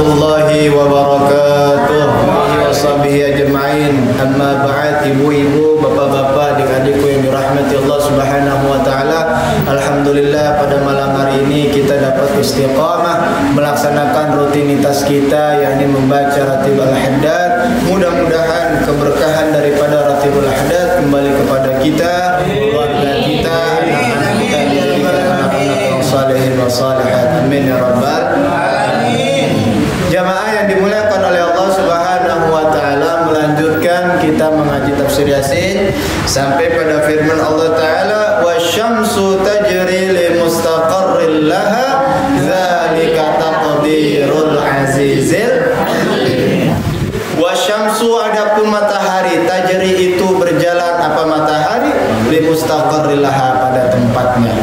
warahmatullahi wabarakatuh. Washabihi ajma'in. Amma ba'd, ibu-ibu, bapak-bapak, adik-adikku yang dirahmati Allah Subhanahu wa taala. Alhamdulillah pada malam hari ini kita dapat istiqamah melaksanakan rutinitas kita, yakni membaca Ratibul Haddad. Mudah-mudahan keberkahan daripada Ratibul Haddad kembali kepada kita, keluarga kita, anak-anak kita, dijadikan anak-anak yang salihin wa salihat. Amin ya rabbal alamin. Jamaah yang dimuliakan oleh Allah Subhanahu wa taala, melanjutkan kita mengaji tafsir Yasin sampai pada firman Allah taala, wasyamsu tajri li mustaqarril laha dzalika taqdirul azizil alim. Wasyamsu, adapun matahari, tajri itu berjalan apa matahari, li mustaqarril laha pada tempatnya.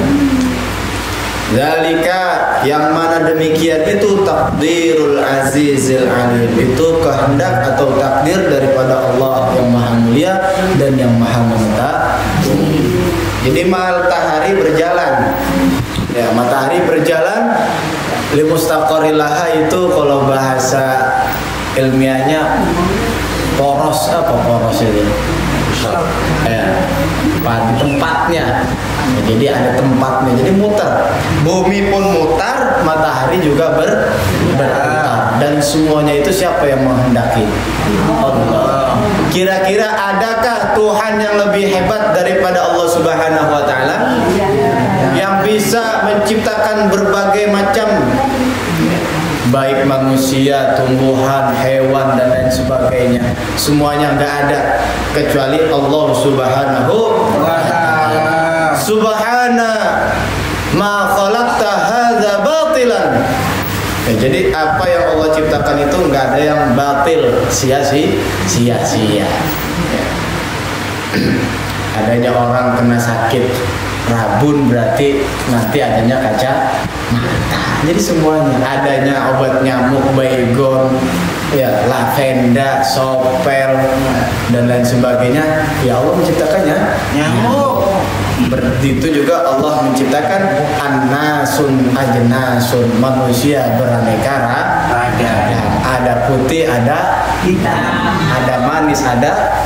Dzalika, yang mana demikian itu, takdirul azizil alim, itu kehendak atau takdir daripada Allah yang maha mulia dan yang maha mengetahui. Jadi matahari berjalan, ya, matahari berjalan li mustaqarrilaha, itu kalau bahasa ilmiahnya poros, apa poros itu? Ya, tempatnya. Ya, jadi ada tempatnya, jadi muter. Bumi pun mutar, matahari juga berputar. Dan semuanya itu siapa yang menghendaki? Allah. Kira-kira adakah Tuhan yang lebih hebat daripada Allah Subhanahu wa taala, yang bisa menciptakan berbagai macam, baik manusia, tumbuhan, hewan, dan lain sebagainya. Semuanya nggak ada kecuali Allah Subhanahu wa ta'ala. Subhana ma khalaqta hadza batilan. Ya, jadi apa yang Allah ciptakan itu nggak ada yang batil, sia-sia. Ya. Adanya orang kena sakit rabun berarti nanti adanya kaca mata. Jadi semuanya, adanya obat nyamuk, baygon, ya, lavenda, sopel, dan lain sebagainya, ya Allah menciptakannya nyamuk. Begitu juga Allah menciptakan an-nasun ajnasun, manusia beraneka ragam. Ada putih, ada hitam, ada manis, ada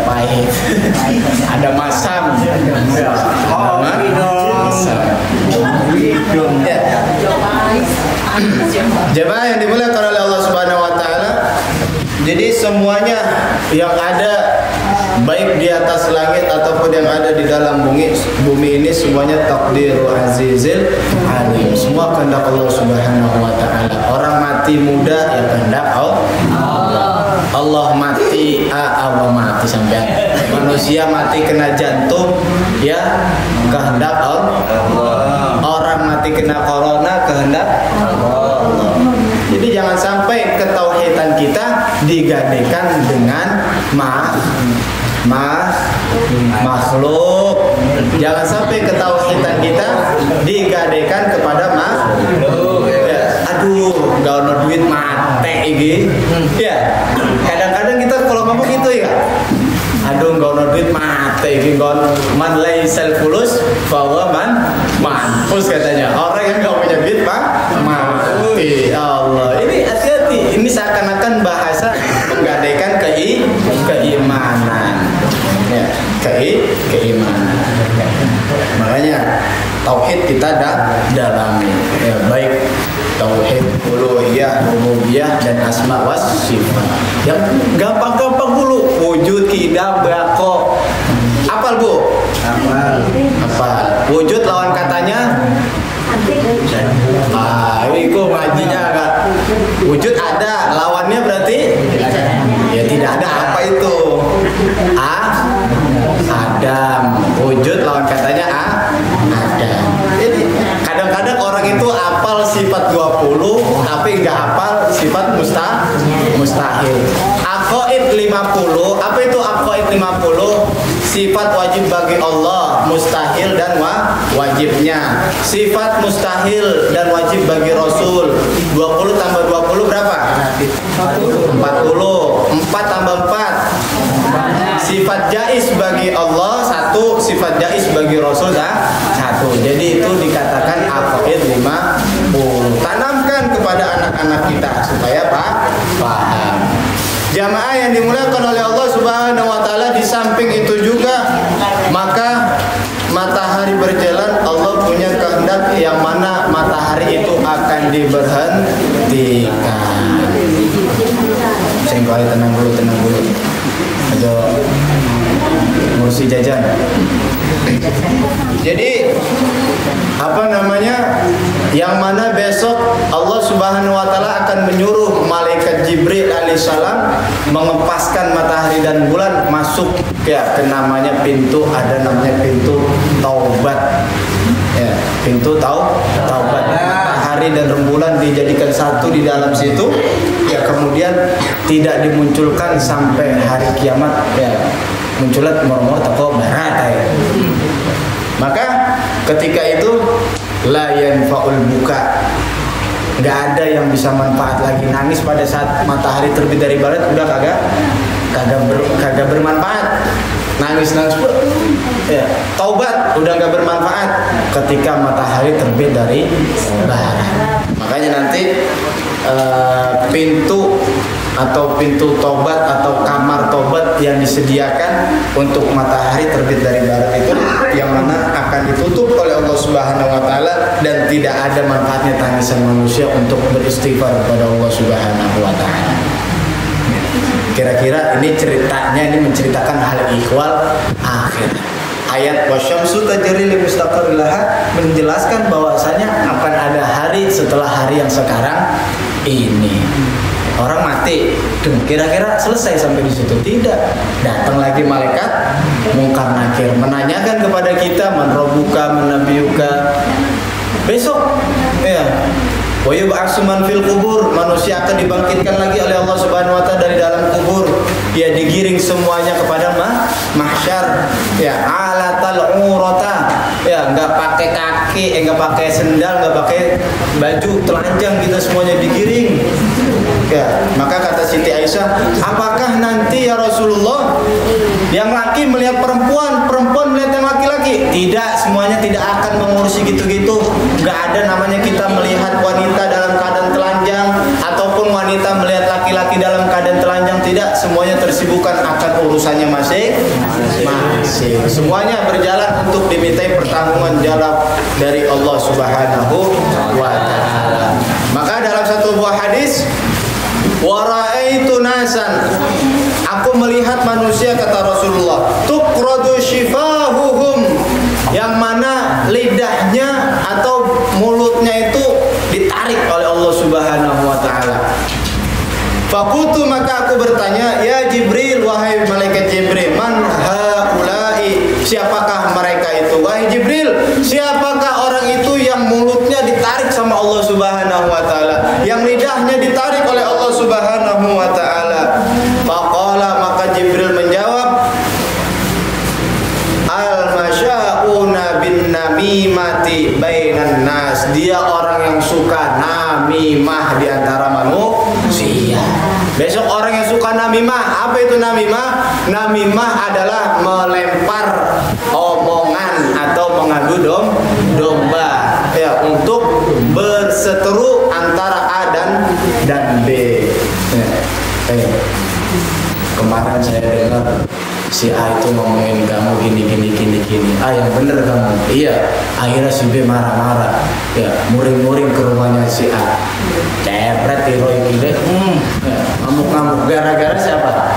pahit, ada masam, Jemaah yang dimuliakan oleh Allah Subhanahu wa taala, jadi semuanya yang ada baik di atas langit ataupun yang ada di dalam bumi ini, semuanya takdirul azizil alim. Semua kehendak Allah Subhanahu wa taala. Orang mati muda ya kehendak Allah. Allah mati, Allah mati sampai. Manusia mati kena jantung, ya kehendak Allah. Orang mati kena corona, kehendak Allah. Jadi jangan sampai ketauhidan kita digadekan dengan makhluk. Jangan sampai ketauhidan kita digadekan kepada makhluk. Ya, aduh, gak ada duit mate iki. Ya, kadang-kadang kita kalau ngomong gitu ya. Aduh, gak ada duit mate iki, man laisal fulus fa huwa manfus katanya. Orang yang gak punya duit mati. Allah, ini hati-hati. Ini seakan-akan bahasa menggadaikan keimanan. Ya, keimanan. Makanya tauhid kita dalami, ya, baik tauhid uluhiyah, rububiyah, dan asma was sifat. Yang gampang-gampang dulu, wujud, qidam, baqo. Apal Bu? Apal. Wujud lawan katanya? Ini kok ngajinya agak. Wujud ada, lawannya berarti? Ya tidak ada. Apa itu? Adam. Wujud lawan katanya Adam. Jadi kadang-kadang orang itu hafal sifat 20 tapi nggak hafal sifat mustahil. Aqaid 50. Apa itu aqaid 50? Sifat wajib bagi Allah, mustahil dan wajibnya. Sifat mustahil dan wajib bagi Rasul. 20 tambah 20 berapa? 40. 4 tambah 4. Sifat jaiz bagi Allah 1, sifat jaiz bagi Rasul 1. Jadi itu dikatakan aqaid 50. Tanamkan kepada anak akan diberhentikan. Singkoi tenang dulu. Ayo ngurusi jajan. Jadi yang mana besok Allah Subhanahu wa taala akan menyuruh malaikat Jibril alaihissalam mengepaskan matahari dan bulan masuk ke namanya pintu, ada namanya pintu taubat. Ya, pintu taubat. Matahari dan rembulan dijadikan satu di dalam situ. Ya, kemudian tidak dimunculkan sampai hari kiamat. Ya, munculat mor-mor toko barat ya. Maka ketika itu la yanfa'ul buka, nggak ada yang bisa manfaat lagi. Nangis pada saat matahari terbit dari barat udah kagak bermanfaat. Nangis ya, taubat udah nggak bermanfaat ketika matahari terbit dari barat. Makanya nanti pintu tobat atau kamar tobat yang disediakan untuk matahari terbit dari barat itu yang mana akan ditutup oleh Allah Subhanahu wa taala dan tidak ada manfaatnya tangisan manusia untuk beristighfar kepada Allah Subhanahu wa taala. Kira-kira ini ceritanya menceritakan hal ihwal akhir. Ayat wasyamsu tajri li mustaqarrin laha menjelaskan bahwasanya akan ada hari setelah hari yang sekarang ini. Orang mati, kira-kira selesai sampai di situ? Tidak. Datang lagi malaikat Munkar Nakir menanyakan kepada kita, man rabbuka, man nabiyuka. Besok, ya. Wa yub'atsu man fil qubur, manusia akan dibangkitkan lagi oleh Allah Subhanahu wa taala dari dalam kubur. Ya, digiring semuanya kepada mahsyar. Ya, alatal urata. Ya, enggak pakai kaki, enggak pakai sendal, enggak pakai baju, telanjang kita semuanya digiring. Ya, maka kata Siti Aisyah, apakah nanti ya Rasulullah yang laki melihat perempuan, perempuan melihat yang laki-laki? Tidak, semuanya tidak akan mengurusi gitu-gitu. Enggak ada namanya kita melihat wanita dalam keadaan telanjang ataupun wanita melihat laki-laki dalam keadaan telanjang. Tidak, semuanya tersibukkan akan urusannya masing-masing. Semuanya berjalan untuk dimintai pertanggungan jawab dari Allah Subhanahu wa taala. Maka dalam satu buah hadis, wa ra'aitu nasan, aku melihat manusia, kata Rasulullah, tuqradu shifahuhum, yang mana lidahnya atau mulutnya itu ditarik oleh Allah Subhanahu wa taala. Fakultu, maka aku bertanya, ya Jibril, wahai malaikat Jibril, man haulai, siapakah mereka itu? Wahai Jibril, siapakah orang itu yang mulutnya ditarik sama Allah Subhanahu wa taala, yang lidahnya ditarik oleh Allah Subhanahu wa taala? Faqala, maka Jibril menjawab, al-masya'una bin namimati bainan nas, dia orang yang suka namimah di antara manusia. Besok orang yang suka namimah, apa itu namimah? Namimah adalah melempar omongan atau mengadu domba, ya, untuk berseteru antara A dan B. Kemarin saya dengar si A itu ngomongin kamu gini. Ah, yang bener kamu. Iya. Akhirnya si B marah-marah. Ya, muring-muring ke rumahnya si A. Cepret hero gile. Ngamuk-ngamuk. Gara-gara siapa?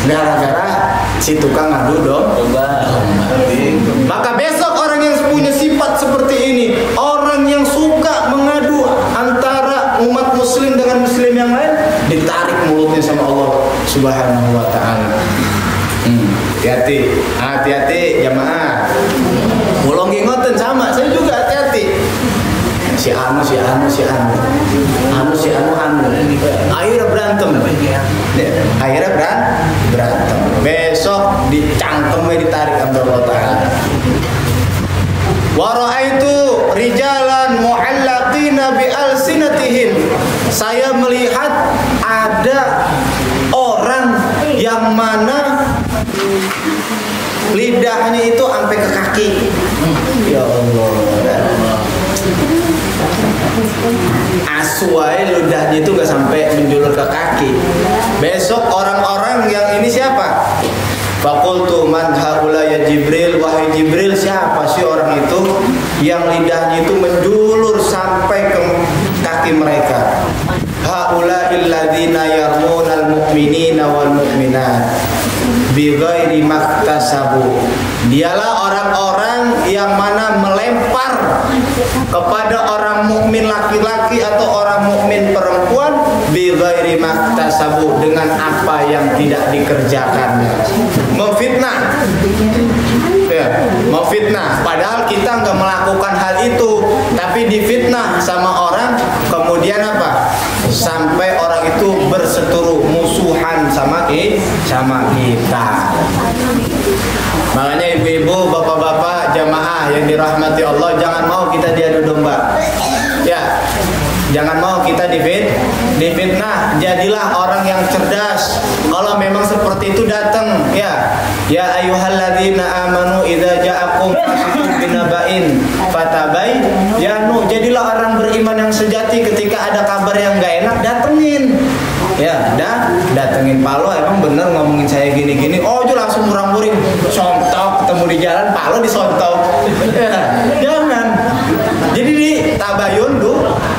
Gara-gara si tukang ngadu domba. Maka besok orang yang punya sifat seperti ini, orang yang suka mengadu antara umat muslim dengan muslim yang lain, ditarik mulutnya sama Allah Subhanahu wa taala. Hati-hati jamaah. Mulong ngoten sama, saya juga hati-hati. Si anu. Akhirnya berantem. Besok dicangkemnya ditarik sama Allah taala. Wa ra'aitu rijalan mu'allaqina bi alsinatihim. Saya melihat ada orang yang mana lidahnya itu sampai ke kaki. Ya Allah. Aswai lidahnya itu gak sampai menjulur ke kaki. Besok orang-orang yang ini siapa? Fakultu man haula ya Jibril, wahai Jibril, siapa sih orang itu yang lidahnya itu menjulur sampai ke bighairi maktasabu. Dialah orang-orang yang mana melempar kepada orang mukmin laki-laki atau orang mukmin perempuan bighairi maktasabu, dengan apa yang tidak dikerjakannya. Memfitnah. Ya, memfitnah. Padahal kita nggak melakukan hal itu, tapi difitnah sama orang, kemudian apa? Sampai orang itu berseteru musuhan sama kita. Makanya ibu-ibu, bapak-bapak, jamaah yang dirahmati Allah, jangan mau kita diadu domba. Ya, jangan mau kita difitnah. Jadilah orang yang cerdas. Kalau memang seperti itu datang, ya ayyuhalladzina amanu idza ja'akum fasiqun binaba'in fatabayyanu. Jadilah orang beriman yang sejati, ketika ada kabar yang enggak enak datengin. Ya, datengin Palo, emang bener ngomongin saya gini-gini. Oh, ju langsung murang-muring, sontok, ketemu di jalan Palo disontok. Ya, jangan. Jadi di tabayun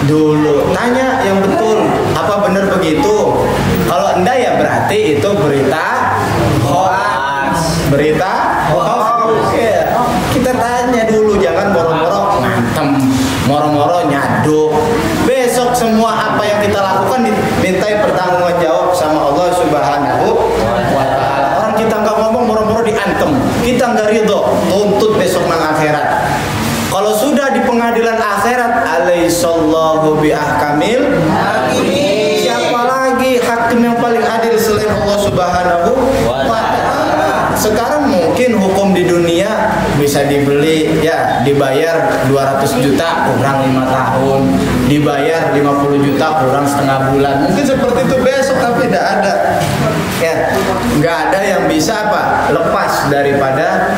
dulu, tanya yang betul, apa bener begitu? Kalau enggak ya berarti itu berita hoax. Ya. Kita tanya dulu, jangan moro-moro ngantem, moro-moro nyaduk. Besok semua apa yang kita lakukan dimintai pertanggungjawab sama Allah Subhanahu wa Ta'ala. Orang kita nggak ngomong moro-moro diantem, kita nggak ridho, tuntut besok nang akhirat. Kalau sudah di pengadilan akhirat, alaihissallahu biahkamil hakimin. Siapa lagi hakim yang paling adil selain Allah Subhanahu wa Ta'ala? Sekarang mungkin hukum di dunia bisa dibeli, ya dibayar 200 juta kurang 5 tahun, dibayar 50 juta kurang setengah bulan. Mungkin seperti itu besok, tapi tidak ada. Ya, nggak ada yang bisa apa lepas daripada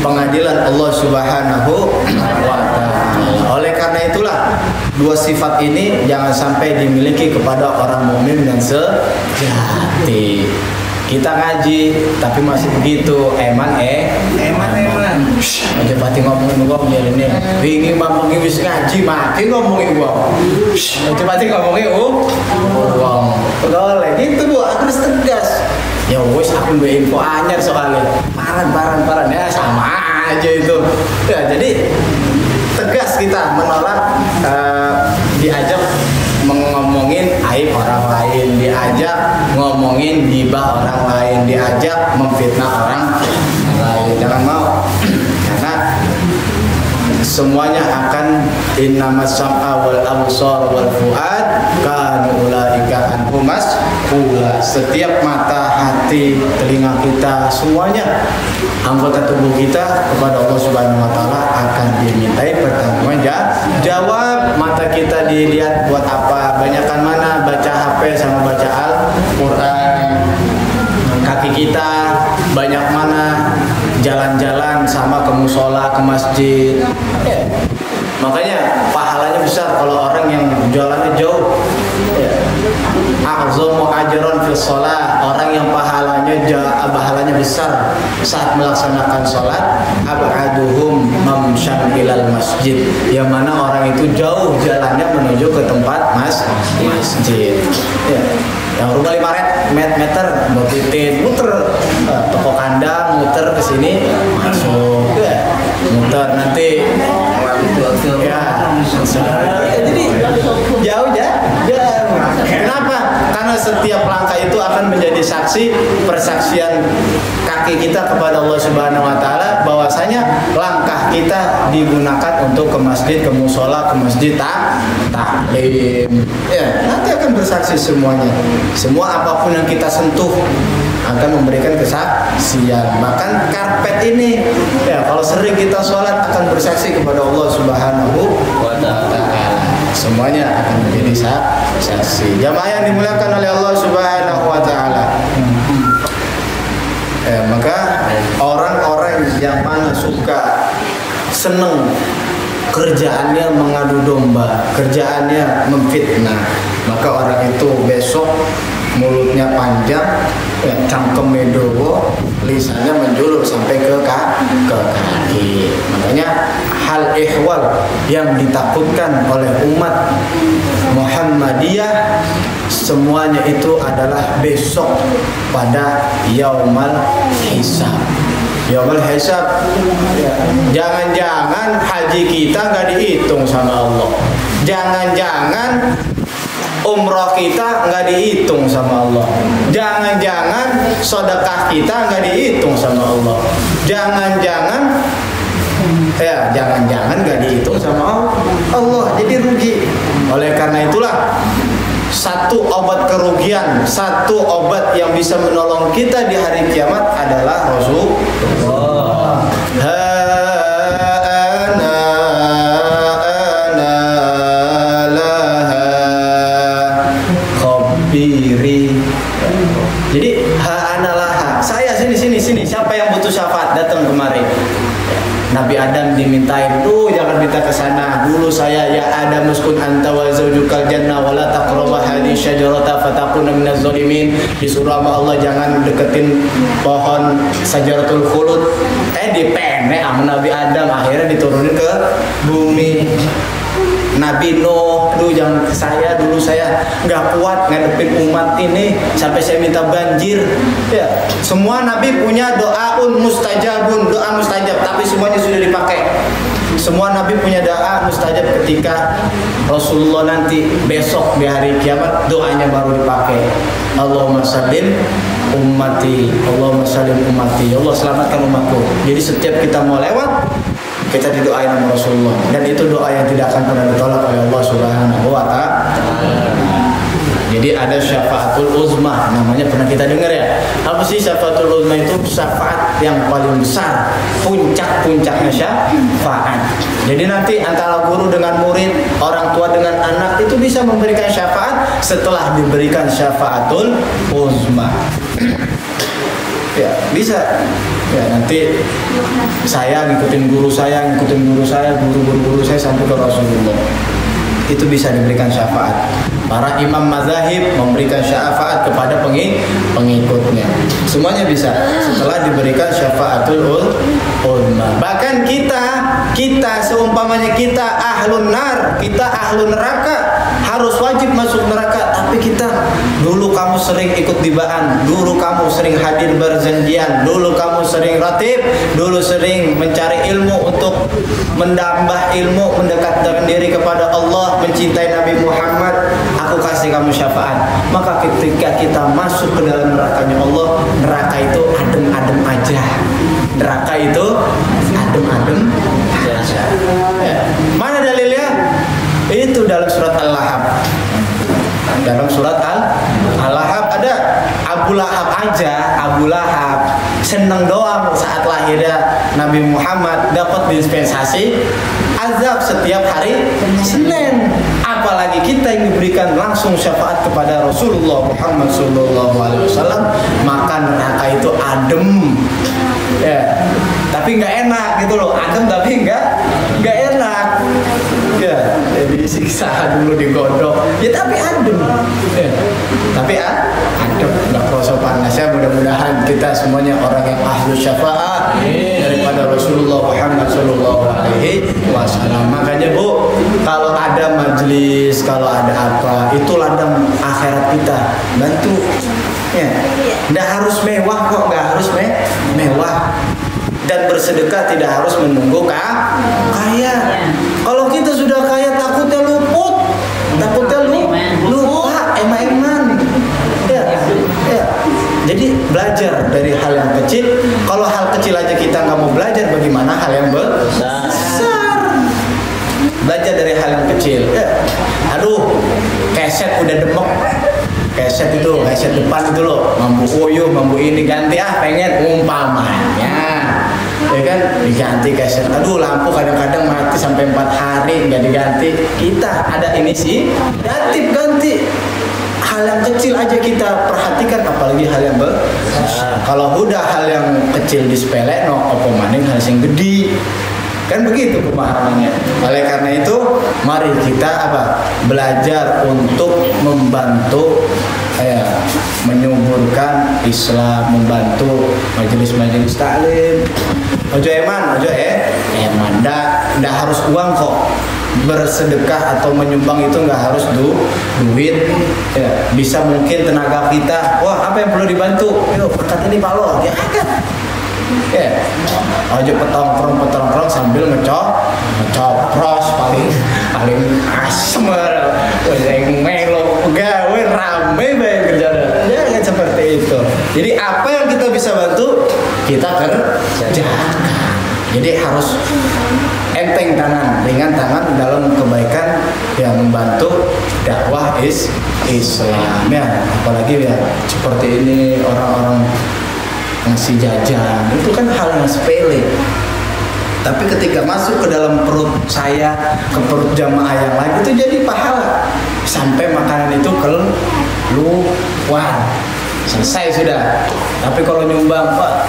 pengadilan Allah Subhanahu wa Ta'ala. Oleh karena itulah dua sifat ini jangan sampai dimiliki kepada orang mukmin yang sejati. Kita ngaji tapi masih begitu eman. Aja pati ngomongin gua ini. Wingi ngomongin wis ngaji mati ngomongin gua. Aja pati ngomongin wong. Boleh gitu Bu, aku harus tegas. Ya wis aku mbek info anyar soalnya. Paran ya sama aja itu. Ya jadi tegas kita menolak diajak ngomongin aib orang lain, diajak ngomongin gibah orang lain, diajak memfitnah orang lain. Jangan mau, karena semuanya akan innamas sam'a wal absar wal fuad kanu ulaika anhu mas'ula. Setiap mata, hati, telinga kita, semuanya anggota tubuh kita kepada Allah Subhanahu wa Ta'ala akan dimintai pertanggungjawab. Mata kita dilihat buat apa? Banyakan mana baca HP sama baca Al-Qur'an? Kaki kita banyak mana jalan-jalan sama ke musola, ke masjid? Makanya pahalanya besar kalau orang yang jalannya jauh. A'zamu ajran fi shalah, orang yang pahalanya besar saat melaksanakan salat. Ab'aduhum mamsyan ilal masjid, yang mana orang itu jauh jalannya menuju ke tempat masjid. Ya. Yang rumah 5 meter bertitit, muter toko kandang, muter ke sini masuk, muter nanti jadi jauh ya. Kenapa? Karena setiap langkah itu akan menjadi saksi persaksian kaki kita kepada Allah Subhanahu wa Ta'ala bahwasanya langkah kita digunakan untuk ke masjid, ke musola, ke masjid taklim. Ya, nanti akan bersaksi semuanya. Semua apapun yang kita sentuh akan memberikan kesaksian. Bahkan karpet ini, ya kalau sering kita sholat akan bersaksi kepada Allah Subhanahu wa Ta'ala. Semuanya akan menjadi saksi. Jamaah yang dimuliakan oleh Allah Subhanahu wa Ta'ala. Maka orang-orang yang mana suka seneng kerjaannya mengadu domba, kerjaannya memfitnah, maka orang itu besok mulutnya panjang, cangkemnya dogo, lisannya menjulur sampai ke kaki. Makanya hal ihwal yang ditakutkan oleh umat Muhammadiyah semuanya itu adalah besok pada yaumal hisab. Yaumal hisab, jangan-jangan haji kita nggak dihitung sama Allah. Jangan-jangan umrah kita nggak dihitung sama Allah. Jangan-jangan sedekah kita nggak dihitung sama Allah. Jangan-jangan nggak dihitung sama Allah. Jadi rugi. Oleh karena itulah, satu obat kerugian, satu obat yang bisa menolong kita di hari kiamat adalah Rasulullah. Jadi ha'analaha, saya sini. Siapa yang butuh syafaat datang kemari. Nabi Adam dimintain, jangan minta ke sana. Dulu saya, ya Adam uskun anta wa zaujukal jannah wa la taqraba hadhihi syajarata fatakuna minaz zalimin. Disuruh sama Allah jangan deketin pohon syajaratul khulud. Dipenek sama Nabi Adam, akhirnya diturunin ke bumi. Nabi Nuh, jangan ke saya, dulu saya nggak kuat ngadepin umat ini sampai saya minta banjir. Ya, semua Nabi punya doaun mustajabun, doa mustajab, tapi semuanya sudah dipakai. Semua Nabi punya doa mustajab ketika Rasulullah nanti besok di hari kiamat doanya baru dipakai. Allahumma sallim ummati, Allahumma sallim ummati, ya Allah selamatkan umatku. Jadi setiap kita mau lewat, kita didoain sama Rasulullah, dan itu doa yang tidak akan pernah ditolak oleh Allah Subhanahu wa ta'ala. Jadi ada syafaatul uzma, namanya pernah kita dengar ya. Apa sih syafaatul uzma itu? Syafaat yang paling besar, puncaknya syafaat. Jadi nanti antara guru dengan murid, orang tua dengan anak itu bisa memberikan syafaat setelah diberikan syafaatul uzma. Ya, bisa. Ya, nanti saya ngikutin guru saya, guru-guru saya sampai ke Rasulullah. Itu bisa diberikan syafaat. Para imam mazahib memberikan syafaat kepada pengikutnya. Semuanya bisa setelah diberikan syafaatul uzma. Bahkan kita seumpamanya kita ahlun nar, kita ahlun neraka, harus wajib masuk neraka, tapi kita dulu kamu sering ikut dibaan, dulu kamu sering hadir berjanjian, dulu kamu sering ratib, dulu sering mencari ilmu untuk menambah ilmu, mendekatkan diri kepada Allah, mencintai Nabi Muhammad. Aku kasih kamu syafaat. Maka ketika kita masuk ke dalam nerakanya Allah, neraka itu adem-adem aja. Neraka itu adem-adem aja. Ya. Mana dalilnya? Itu dalam surat Al-Lahab. Dalam surat Al-Lahab ada Abu Lahab aja. Abu Lahab seneng doang saat lahirnya Nabi Muhammad dapat dispensasi azab setiap hari Senin. Apalagi kita yang diberikan langsung syafaat kepada Rasulullah Muhammad SAW, maka neraka itu adem. Ya, tapi nggak enak gitu loh. Adem tapi nggak enak. Ya, jadi siksa dulu digodok. Ya tapi adem. Ya, tapi adem, nggak kerasa panasnya. Mudah-mudahan kita semuanya orang yang ahlu syafaat daripada Rasulullah Muhammad SAW. Makanya Bu, kalau ada majelis, kalau ada apa, itu ladang akhirat kita. Bantu. Ya, nggak harus mewah kok, nggak harus mewah. Dan bersedekah tidak harus menunggu kaya. Kalau kita sudah kaya takutnya luput, takutnya lupa, eman. Ya. Jadi belajar dari hal yang kecil. Kalau hal kecil aja kita nggak mau belajar, bagaimana hal yang besar? Belajar dari hal yang kecil. Ya. Aduh, keset udah demok. Keset depan itu loh, mampu uyuh, mampu ini ganti pengen umpamanya. Ya kan, diganti keset. Aduh, lampu kadang-kadang mati sampai 4 hari nggak diganti. Kita ada ini sih, ganti. Hal yang kecil aja kita perhatikan, apalagi hal yang besar. Kalau udah hal yang kecil disepele, apa maning hal yang gede. Kan begitu pemahamannya. Oleh karena itu, mari kita belajar untuk membantu menyuburkan Islam, membantu majelis-majelis taklim. Ojo eman, ndak harus uang kok. bersedekah atau menyumbang itu nggak harus duit, ya. Bisa mungkin tenaga kita. Wah, apa yang perlu dibantu? Yuk, berkat ini Pak Lo, ya kan? Ya, aja petongkrong sambil ngecopros paling asem, yang melo, gawe rame banget kerjaan. Jangan seperti itu. Jadi apa yang kita bisa bantu kita kerjakan. Jadi harus enteng tangan, ringan tangan dalam kebaikan yang membantu dakwah Islam, ya. Apalagi ya seperti ini orang-orang ngasih jajan, itu kan hal yang sepele. Tapi ketika masuk ke dalam perut saya, ke perut jamaah yang lain, itu jadi pahala. Sampai makanan itu keluar, selesai sudah. Tapi kalau nyumbang, Pak,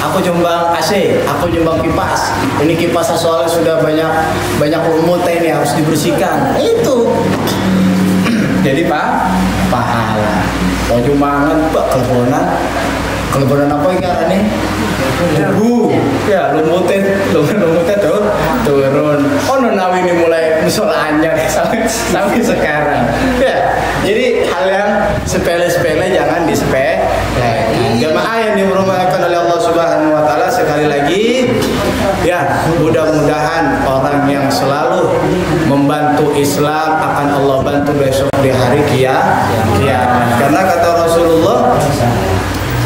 aku nyumbang AC, aku nyumbang kipas. Ini kipasnya soalnya sudah banyak lumutnya, ini harus dibersihkan. Itu jadi pahala. Mau nyumbangan, Pak, kelebihan apa yang karena nih? Ya lumutnya tuh turun. Oh nonawi ini mulai musolanya sampai sekarang. Ya, jadi hal yang sepele-sepele jangan disepelekan. Jamaah yang dimuliakan oleh Allah Subhanahu Wa Taala, sekali lagi, ya mudah-mudahan orang yang selalu membantu Islam akan Allah bantu besok di hari kiamat. Karena kata Rasulullah,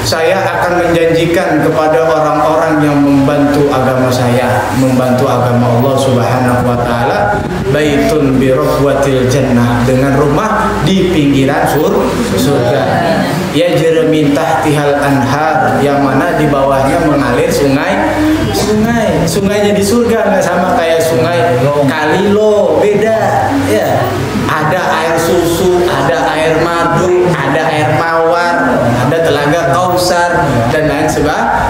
saya akan menjanjikan kepada orang-orang yang membantu agama saya, membantu agama Allah Subhanahu Wa Taala, baitun bi rahwatil jannah, dengan rumah di pinggiran surga. Ya min tahtihal anhar, yang mana di bawahnya mengalir sungainya di surga, nggak sama kayak sungai Kalilo, beda ya. Ada air susu, ada air madu, ada air mawar, ada telaga Kausar dan lain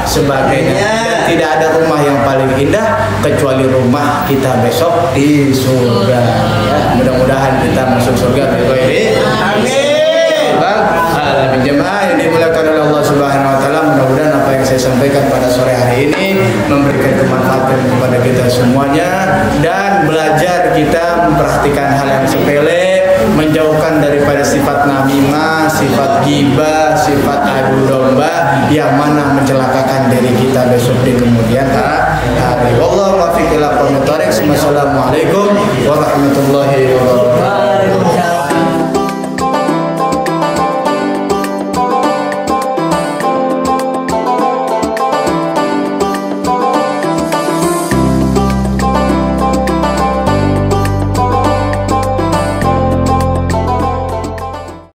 sebagainya. Dan tidak ada rumah yang paling indah kecuali rumah kita besok di surga. Ya, mudah-mudahan kita masuk surga ini. Amin. Alamin. Jemaah yang dimuliakan oleh Allah Subhanahu Wa Taala, mudah-mudahan apa yang saya sampaikan pada sore hari ini memberikan kemanfaatan kepada kita semuanya, dan belajar kita memperhatikan hal yang sepele, menjauhkan daripada sifat namimah, sifat ghibah, sifat adu domba yang mana mencelakakan diri kita besok di kemudian hari. Wallahu muwaffiq ila aqwamit thoriq. Wassalamualaikum warahmatullahi wabarakatuh.